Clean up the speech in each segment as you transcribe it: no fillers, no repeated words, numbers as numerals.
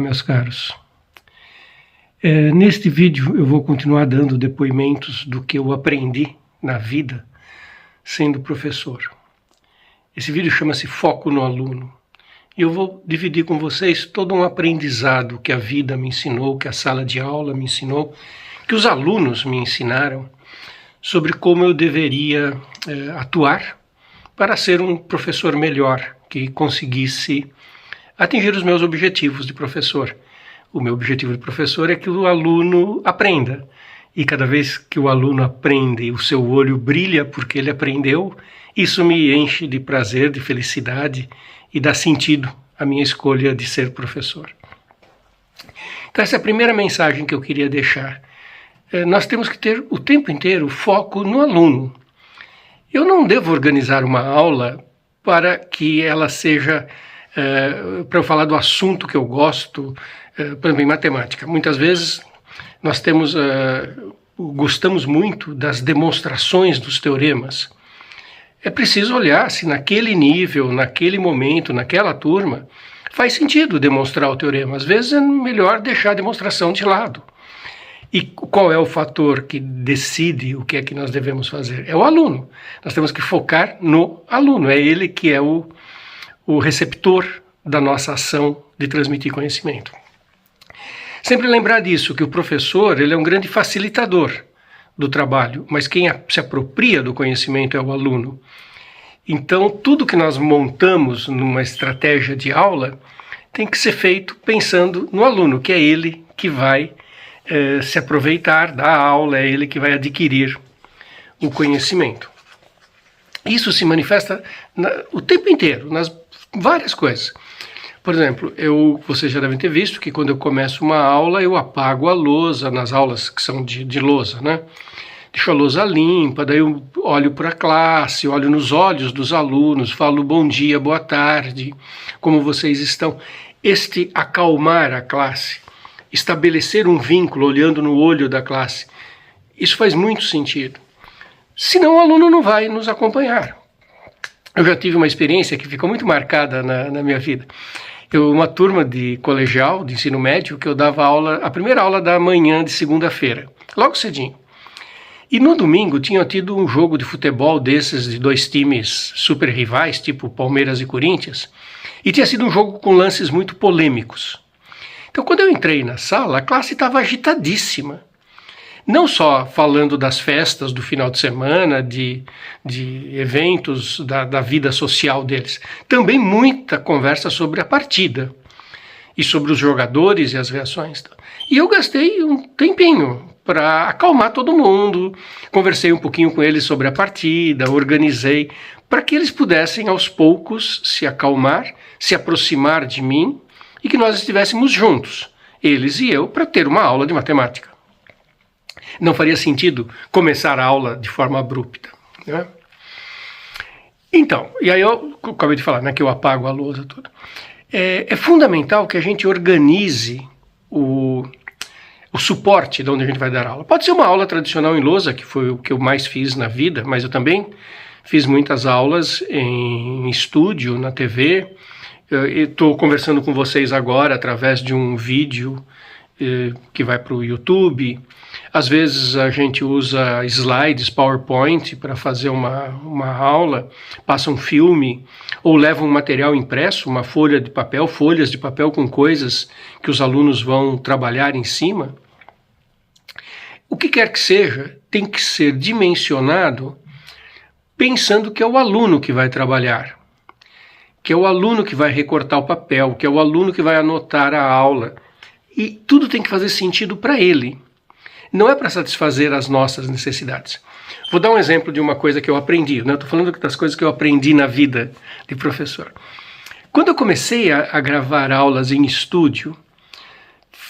meus caros. Neste vídeo eu vou continuar dando depoimentos do que eu aprendi na vida sendo professor. Esse vídeo chama-se Foco no Aluno. E eu vou dividir com vocês todo um aprendizado que a vida me ensinou, que a sala de aula me ensinou, que os alunos me ensinaram sobre como eu deveria atuar para ser um professor melhor, que conseguisse atingir os meus objetivos de professor. O meu objetivo de professor é que o aluno aprenda. E cada vez que o aluno aprende e o seu olho brilha porque ele aprendeu, isso me enche de prazer, de felicidade e dá sentido à minha escolha de ser professor. Então essa é a primeira mensagem que eu queria deixar. Nós temos que ter o tempo inteiro foco no aluno. Eu não devo organizar uma aula para que ela seja, para eu falar do assunto que eu gosto, por exemplo, em matemática. Muitas vezes nós gostamos muito das demonstrações dos teoremas. É preciso olhar se naquele nível, naquele momento, naquela turma, faz sentido demonstrar o teorema. Às vezes é melhor deixar a demonstração de lado. E qual é o fator que decide o que é que nós devemos fazer? É o aluno. Nós temos que focar no aluno. É ele que é o receptor da nossa ação de transmitir conhecimento. Sempre lembrar disso, que o professor ele é um grande facilitador do trabalho, mas quem se apropria do conhecimento é o aluno. Então, tudo que nós montamos numa estratégia de aula tem que ser feito pensando no aluno, que é ele que vai se aproveitar da aula, é ele que vai adquirir o conhecimento. Isso se manifesta o tempo inteiro, nas várias coisas. Por exemplo, vocês já devem ter visto que quando eu começo uma aula, eu apago a lousa, nas aulas que são de lousa, né? Deixo a lousa limpa, daí eu olho para a classe, olho nos olhos dos alunos, falo bom dia, boa tarde, como vocês estão. Este acalmar a classe, estabelecer um vínculo olhando no olho da classe, isso faz muito sentido. Senão o aluno não vai nos acompanhar. Eu já tive uma experiência que ficou muito marcada na minha vida. Uma turma de colegial, de ensino médio, que eu dava aula, a primeira aula da manhã de segunda-feira, logo cedinho. E no domingo tinha tido um jogo de futebol desses de dois times super rivais, tipo Palmeiras e Corinthians, e tinha sido um jogo com lances muito polêmicos. Então quando eu entrei na sala, a classe estava agitadíssima. Não só falando das festas do final de semana, de eventos da vida social deles, também muita conversa sobre a partida e sobre os jogadores e as reações. E eu gastei um tempinho para acalmar todo mundo, conversei um pouquinho com eles sobre a partida, organizei para que eles pudessem aos poucos se acalmar, se aproximar de mim e que nós estivéssemos juntos, eles e eu, para ter uma aula de matemática. Não faria sentido começar a aula de forma abrupta, né? Então, e aí eu acabei de falar, né, que eu apago a lousa toda. É fundamental que a gente organize o suporte de onde a gente vai dar aula. Pode ser uma aula tradicional em lousa, que foi o que eu mais fiz na vida, mas eu também fiz muitas aulas em estúdio, na TV. Estou conversando com vocês agora através de um vídeo que vai para o YouTube. Às vezes a gente usa slides, PowerPoint para fazer uma aula, passa um filme ou leva um material impresso, uma folha de papel, folhas de papel com coisas que os alunos vão trabalhar em cima. O que quer que seja, tem que ser dimensionado pensando que é o aluno que vai trabalhar, que é o aluno que vai recortar o papel, que é o aluno que vai anotar a aula. E tudo tem que fazer sentido para ele. Não é para satisfazer as nossas necessidades. Vou dar um exemplo de uma coisa que eu aprendi, né? Estou falando das coisas que eu aprendi na vida de professor. Quando eu comecei a gravar aulas em estúdio,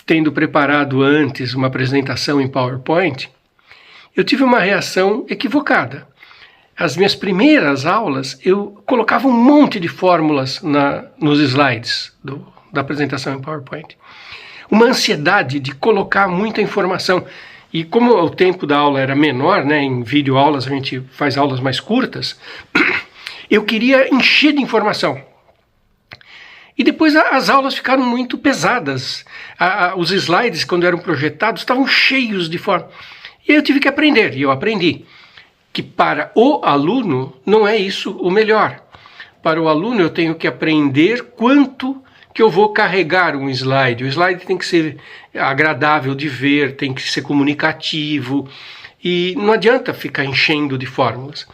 tendo preparado antes uma apresentação em PowerPoint, eu tive uma reação equivocada. As minhas primeiras aulas, eu colocava um monte de fórmulas nos slides da apresentação em PowerPoint. Uma ansiedade de colocar muita informação. E como o tempo da aula era menor, né, em videoaulas a gente faz aulas mais curtas, eu queria encher de informação. E depois as aulas ficaram muito pesadas. Os slides, quando eram projetados, estavam cheios de forma. E aí eu tive que aprender, e eu aprendi que para o aluno não é isso o melhor. Para o aluno eu tenho que aprender quanto que eu vou carregar um slide. O slide tem que ser agradável de ver, tem que ser comunicativo, e não adianta ficar enchendo de fórmulas.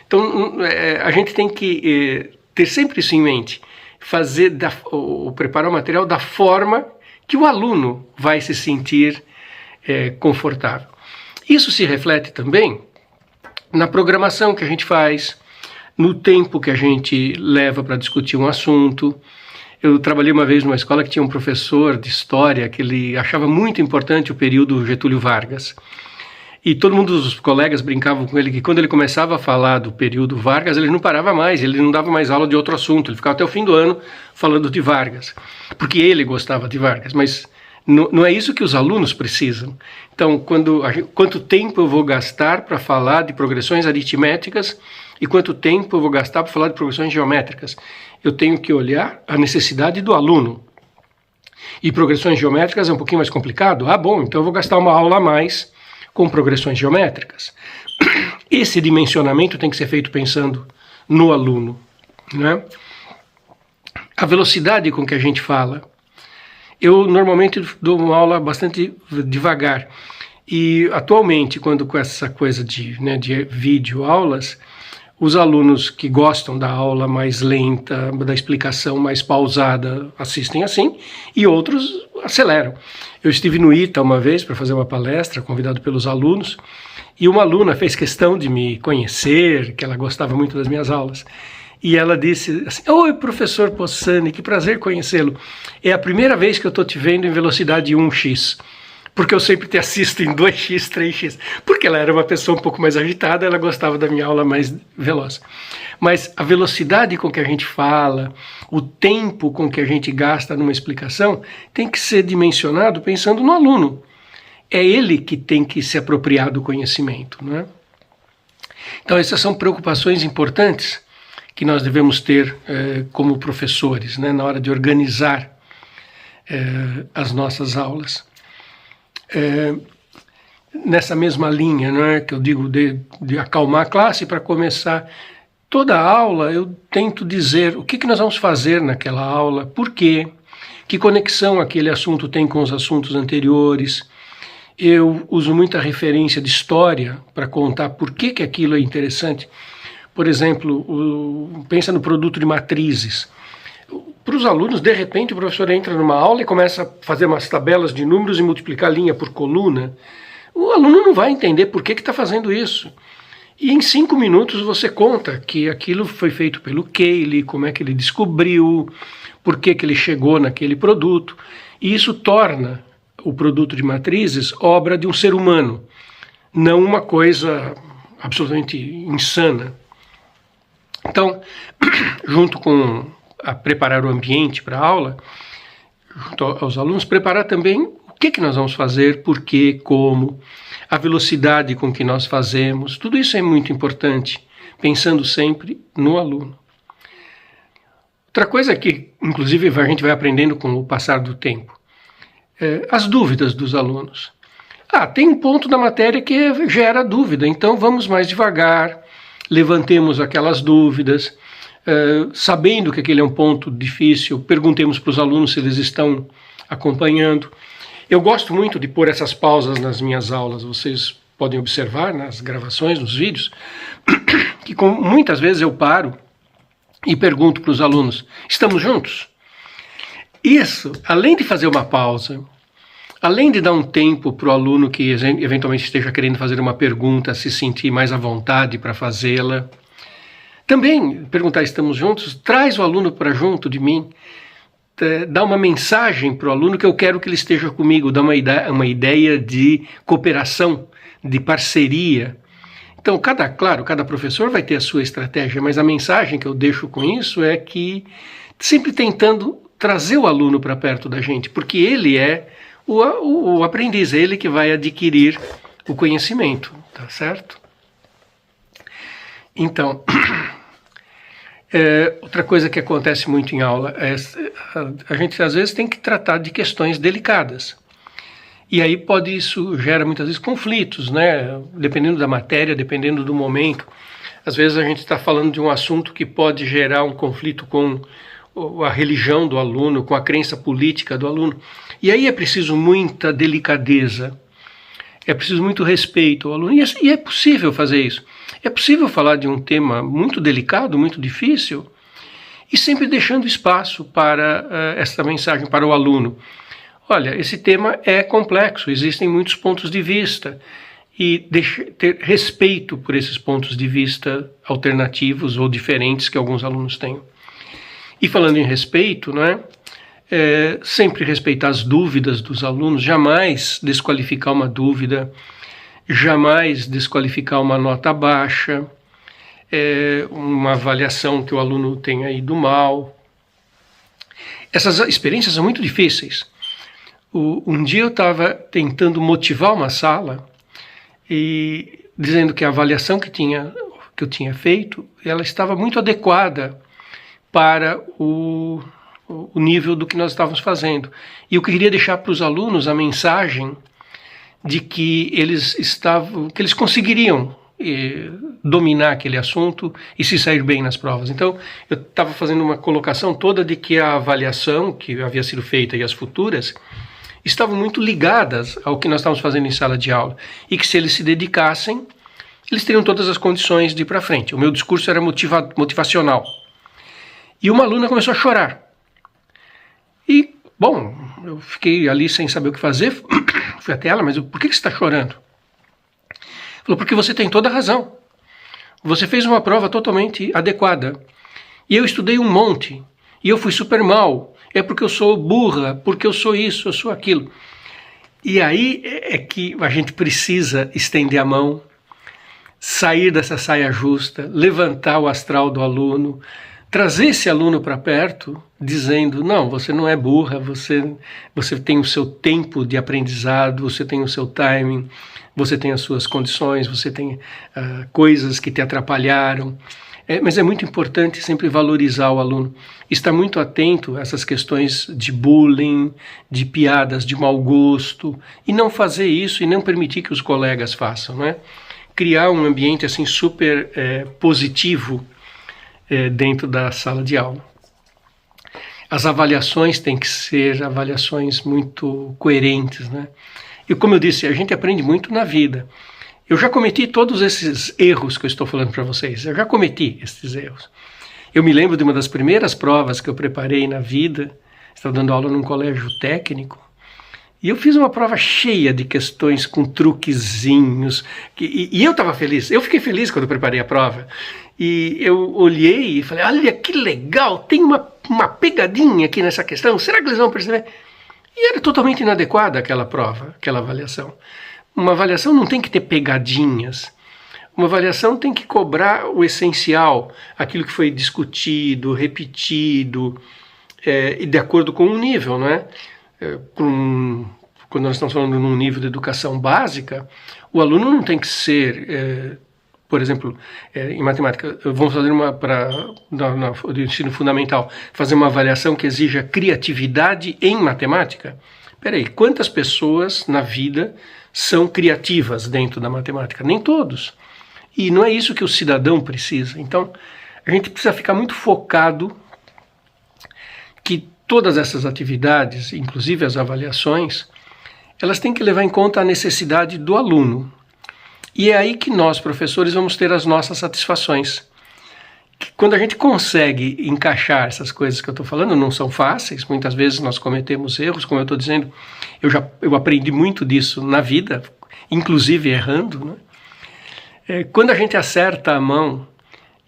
Então a gente tem que ter sempre isso em mente, preparar o material da forma que o aluno vai se sentir confortável. Isso se reflete também na programação que a gente faz, no tempo que a gente leva para discutir um assunto. Eu trabalhei uma vez numa escola que tinha um professor de história que ele achava muito importante o período Getúlio Vargas. E todo mundo, os colegas, brincavam com ele que quando ele começava a falar do período Vargas, ele não parava mais, ele não dava mais aula de outro assunto, ele ficava até o fim do ano falando de Vargas, porque ele gostava de Vargas, mas não é isso que os alunos precisam. Então, quanto tempo eu vou gastar para falar de progressões aritméticas e quanto tempo eu vou gastar para falar de progressões geométricas? Eu tenho que olhar a necessidade do aluno. E progressões geométricas é um pouquinho mais complicado? Ah, bom, então eu vou gastar uma aula a mais com progressões geométricas. Esse dimensionamento tem que ser feito pensando no aluno, né? A velocidade com que a gente fala. Eu normalmente dou uma aula bastante devagar. E atualmente, quando com essa coisa de vídeo aulas, os alunos que gostam da aula mais lenta, da explicação mais pausada, assistem assim, e outros aceleram. Eu estive no ITA uma vez para fazer uma palestra, convidado pelos alunos, e uma aluna fez questão de me conhecer, que ela gostava muito das minhas aulas. E ela disse assim: "Oi, professor Possani, que prazer conhecê-lo. É a primeira vez que eu estou te vendo em velocidade 1x. Porque eu sempre te assisto em 2x, 3x. Porque ela era uma pessoa um pouco mais agitada, ela gostava da minha aula mais veloz. Mas a velocidade com que a gente fala, o tempo com que a gente gasta numa explicação, tem que ser dimensionado pensando no aluno. É ele que tem que se apropriar do conhecimento, não é? Então essas são preocupações importantes que nós devemos ter como professores, né, na hora de organizar as nossas aulas. Nessa mesma linha, né, que eu digo de acalmar a classe para começar toda a aula, eu tento dizer o que nós vamos fazer naquela aula, por quê, que conexão aquele assunto tem com os assuntos anteriores. Eu uso muita referência de história para contar por que aquilo é interessante. Por exemplo, pensa no produto de matrizes. Para os alunos, de repente, o professor entra numa aula e começa a fazer umas tabelas de números e multiplicar linha por coluna. O aluno não vai entender por que está fazendo isso. E em 5 minutos você conta que aquilo foi feito pelo Cayley, como é que ele descobriu, por que ele chegou naquele produto. E isso torna o produto de matrizes obra de um ser humano, não uma coisa absolutamente insana. Então, junto com preparar o ambiente para a aula, junto aos alunos, preparar também o que nós vamos fazer, por quê, como, a velocidade com que nós fazemos, tudo isso é muito importante, pensando sempre no aluno. Outra coisa que, inclusive, a gente vai aprendendo com o passar do tempo, as dúvidas dos alunos. Tem um ponto da matéria que gera dúvida, então vamos mais devagar, levantemos aquelas dúvidas, sabendo que aquele é um ponto difícil, perguntemos para os alunos se eles estão acompanhando. Eu gosto muito de pôr essas pausas nas minhas aulas, vocês podem observar nas gravações, nos vídeos, que muitas vezes eu paro e pergunto para os alunos: estamos juntos? Isso, além de fazer uma pausa, além de dar um tempo para o aluno que eventualmente esteja querendo fazer uma pergunta, se sentir mais à vontade para fazê-la, também perguntar: estamos juntos? Traz o aluno para junto de mim, dá uma mensagem para o aluno que eu quero que ele esteja comigo, dá uma ideia de cooperação, de parceria. Então, cada professor vai ter a sua estratégia, mas a mensagem que eu deixo com isso é que sempre tentando trazer o aluno para perto da gente, porque ele é o aprendiz, é ele que vai adquirir o conhecimento, tá certo? Então, Outra coisa que acontece muito em aula é a gente às vezes tem que tratar de questões delicadas. E aí isso gera muitas vezes conflitos, né? Dependendo da matéria, dependendo do momento. Às vezes a gente está falando de um assunto que pode gerar um conflito com a religião do aluno, com a crença política do aluno. E aí é preciso muita delicadeza, é preciso muito respeito ao aluno. E é possível fazer isso. É possível falar de um tema muito delicado, muito difícil, e sempre deixando espaço para essa mensagem para o aluno. Olha, esse tema é complexo, existem muitos pontos de vista, e ter respeito por esses pontos de vista alternativos ou diferentes que alguns alunos têm. E falando em respeito, né, sempre respeitar as dúvidas dos alunos, jamais desqualificar uma dúvida, jamais desqualificar uma nota baixa, uma avaliação que o aluno tenha ido mal. Essas experiências são muito difíceis. Um dia eu estava tentando motivar uma sala e dizendo que a avaliação que eu tinha feito, ela estava muito adequada para o nível do que nós estávamos fazendo. E eu queria deixar para os alunos a mensagem de que eles conseguiriam dominar aquele assunto e se sair bem nas provas. Então, eu estava fazendo uma colocação toda de que a avaliação que havia sido feita e as futuras estavam muito ligadas ao que nós estávamos fazendo em sala de aula, e que se eles se dedicassem, eles teriam todas as condições de ir para frente. O meu discurso era motivacional. E uma aluna começou a chorar. E, bom, eu fiquei ali sem saber o que fazer, fui até ela, mas por que você está chorando? Falou, porque você tem toda a razão. Você fez uma prova totalmente adequada. E eu estudei um monte, e eu fui super mal. É porque eu sou burra, porque eu sou isso, eu sou aquilo. E aí é que a gente precisa estender a mão, sair dessa saia justa, levantar o astral do aluno, trazer esse aluno para perto, dizendo, não, você não é burra, você tem o seu tempo de aprendizado, você tem o seu timing, você tem as suas condições, você tem coisas que te atrapalharam. Mas é muito importante sempre valorizar o aluno, estar muito atento a essas questões de bullying, de piadas de mau gosto, e não fazer isso e não permitir que os colegas façam, né? Criar um ambiente assim super positivo dentro da sala de aula. As avaliações têm que ser avaliações muito coerentes, né? E como eu disse, a gente aprende muito na vida. Eu já cometi todos esses erros que eu estou falando para vocês. Eu já cometi esses erros. Eu me lembro de uma das primeiras provas que eu preparei na vida. Estava dando aula num colégio técnico. E eu fiz uma prova cheia de questões com truquezinhos. E eu estava feliz. Eu fiquei feliz quando eu preparei a prova. E eu olhei e falei, olha que legal, tem uma pegadinha aqui nessa questão. Será que eles vão perceber? E era totalmente inadequada aquela prova, aquela avaliação. Uma avaliação não tem que ter pegadinhas. Uma avaliação tem que cobrar o essencial, aquilo que foi discutido, repetido, e de acordo com o nível, né? Quando nós estamos falando num nível de educação básica, o aluno não tem que ser, por exemplo, em matemática, vamos fazer do ensino fundamental, fazer uma avaliação que exija criatividade em matemática. Peraí, quantas pessoas na vida são criativas dentro da matemática? Nem todos. E não é isso que o cidadão precisa. Então, a gente precisa ficar muito focado que todas essas atividades, inclusive as avaliações, elas têm que levar em conta a necessidade do aluno. E é aí que nós, professores, vamos ter as nossas satisfações. Quando a gente consegue encaixar essas coisas que eu estou falando, não são fáceis, muitas vezes nós cometemos erros, como eu estou dizendo, eu aprendi muito disso na vida, inclusive errando, né? Quando a gente acerta a mão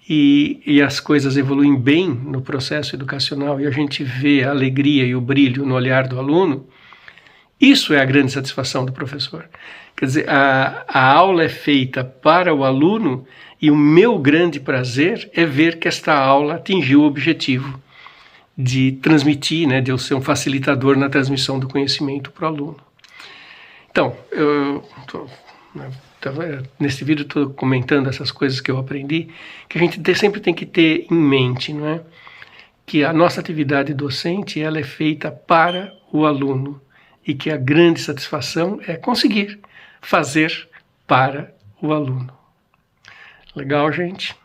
e as coisas evoluem bem no processo educacional e a gente vê a alegria e o brilho no olhar do aluno, isso é a grande satisfação do professor. Quer dizer, a aula é feita para o aluno e o meu grande prazer é ver que esta aula atingiu o objetivo de transmitir, né, de eu ser um facilitador na transmissão do conhecimento para o aluno. Então, eu estou né? Então, nesse vídeo estou comentando essas coisas que eu aprendi, que a gente sempre tem que ter em mente, não é? Que a nossa atividade docente ela é feita para o aluno e que a grande satisfação é conseguir fazer para o aluno. Legal, gente?